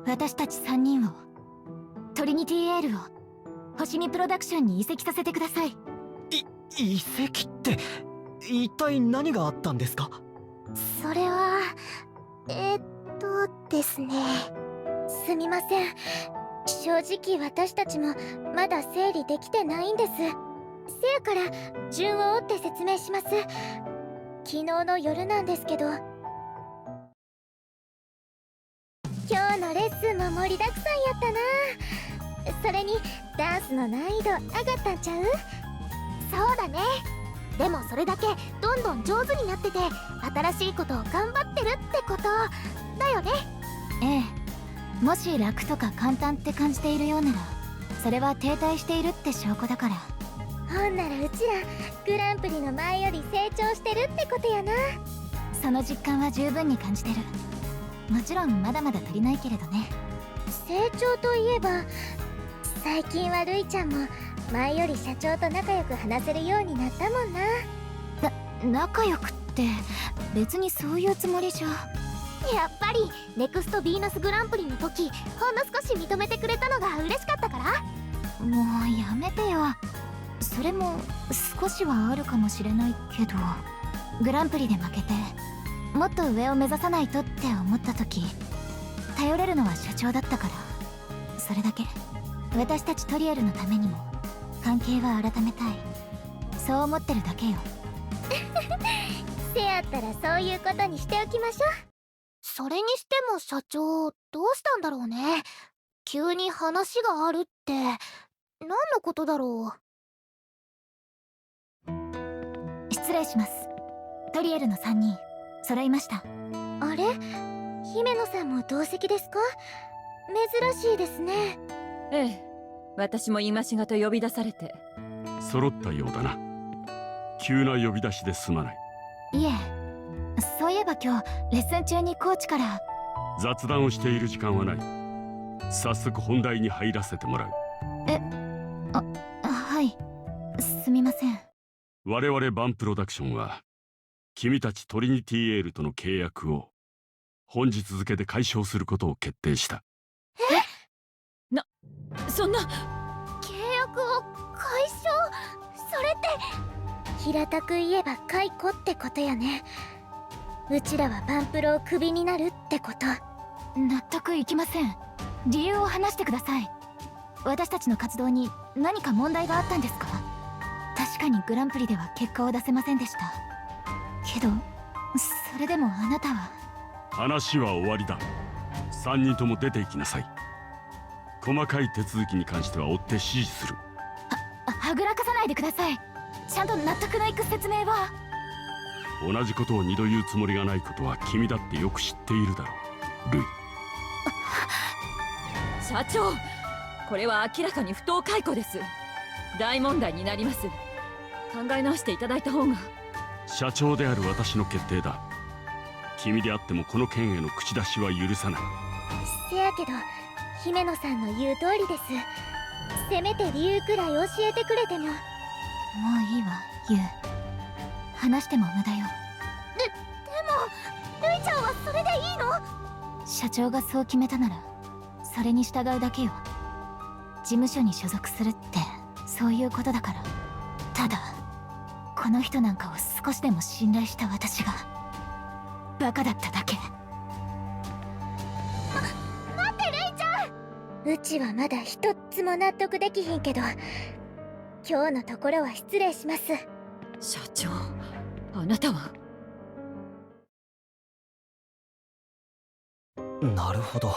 私たち3人を、トリニティエールを星見プロダクションに移籍させてください。移籍って一体何があったんですか？それはですね、すみません。正直私たちもまだ整理できてないんです。せやから順を追って説明します。昨日の夜なんですけど、今日のレッスンも盛りだくさんやったな。それにダンスの難易度上がったんちゃう？そうだね。でもそれだけどんどん上手になってて、新しいことを頑張ってるってことだよね。ええ、もし楽とか簡単って感じているようなら、それは停滞しているって証拠だから。ほんならうちらグランプリの前より成長してるってことやな。その実感は十分に感じてる。もちろんまだまだ足りないけれどね。成長といえば、最近はルイちゃんも前より社長と仲良く話せるようになったもんな。仲良くって別にそういうつもりじゃ。やっぱりネクストヴィーナスグランプリの時、ほんの少し認めてくれたのが嬉しかったから。もうやめてよ。それも少しはあるかもしれないけど、グランプリで負けてもっと上を目指さないとって思った時、頼れるのは社長だったから。それだけ。私たちトリエルのためにも関係は改めたい、そう思ってるだけよ。せやったらそういうことにしておきましょう。それにしても社長、どうしたんだろうね。急に話があるって何のことだろう。失礼します。トリエルの3人揃いました。あれ、姫野さんも同席ですか？珍しいですね。ええ、私も今しがと呼び出されて。揃ったようだな。急な呼び出しですまない。いえ、そういえば今日レッスン中にコーチから。雑談をしている時間はない。早速本題に入らせてもらう。はい、すみません。我々バンプロダクションは君たちトリニティエールとの契約を本日付で解消することを決定した。そんな。契約を解消？それって平たく言えば解雇ってことやね。うちらはバンプロをクビになるってこと。納得いきません。理由を話してください。私たちの活動に何か問題があったんですか？確かにグランプリでは結果を出せませんでしたけど、それでもあなたは。話は終わりだ。3人とも出て行きなさい。細かい手続きに関しては追って指示する。はぐらかさないでください。ちゃんと納得のいく説明は。同じことを2度言うつもりがないことは君だってよく知っているだろう、ルイ。社長、これは明らかに不当解雇です。大問題になります。考え直していただいた方が。社長である私の決定だ。君であってもこの件への口出しは許さない。せやけど姫野さんの言う通りです。せめて理由くらい教えてくれても。もういいわ、ユウ。話しても無駄よ。でもルイちゃんはそれでいいの？社長がそう決めたならそれに従うだけよ。事務所に所属するってそういうことだから。ただこの人なんかを少しでも信頼した私がバカだっただけ。待ってルイちゃん。うちはまだ一つも納得できひんけど、今日のところは失礼します。社長、あなたは。なるほど、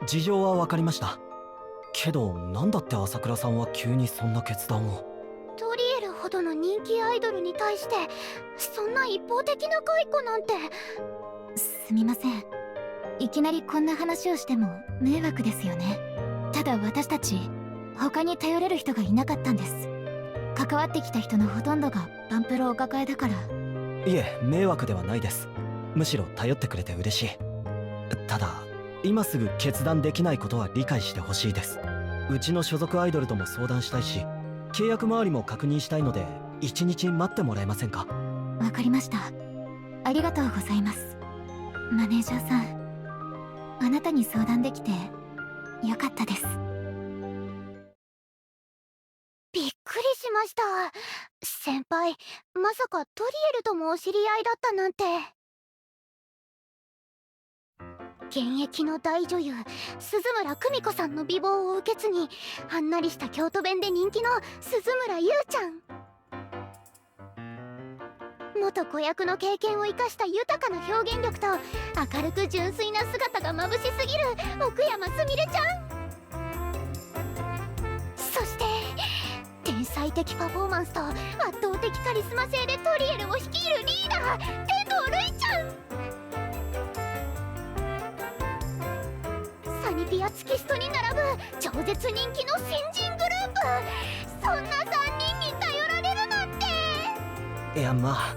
事情は分かりました。けどなんだって朝倉さんは急にそんな決断を。トリエルほどの人気アイドルに対してそんな一方的な解雇なんて。すみません。いきなりこんな話をしても迷惑ですよね。ただ私たち他に頼れる人がいなかったんです。関わってきた人のほとんどがバンプロお抱えだから。いえ、迷惑ではないです。むしろ頼ってくれて嬉しい。ただ今すぐ決断できないことは理解してほしいです。うちの所属アイドルとも相談したいし、契約周りも確認したいので1日待ってもらえませんか？わかりました。ありがとうございます。マネージャーさん、あなたに相談できてよかったです。びっくりしました。先輩、まさかトリエルともお知り合いだったなんて。現役の大女優鈴村久美子さんの美貌を受け継ぎ、はんなりした京都弁で人気の鈴村優ちゃん。元子役の経験を生かした豊かな表現力と明るく純粋な姿が眩しすぎる奥山すみれちゃん。そして天才的パフォーマンスと圧倒的カリスマ性でトリエルを率いるリーダー天童るいちゃん。サニピアツキストに並ぶ超絶人気の新人グループ。そんな3人に頼られるなんて。いや、まあ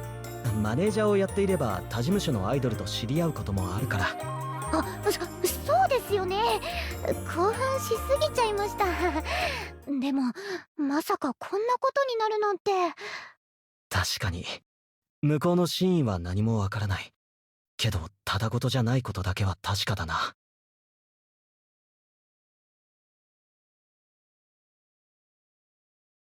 マネージャーをやっていれば他事務所のアイドルと知り合うこともあるから。そうですよね。興奮しすぎちゃいました。でもまさかこんなことになるなんて。確かに向こうの真意は何もわからないけど、ただごとじゃないことだけは確かだな。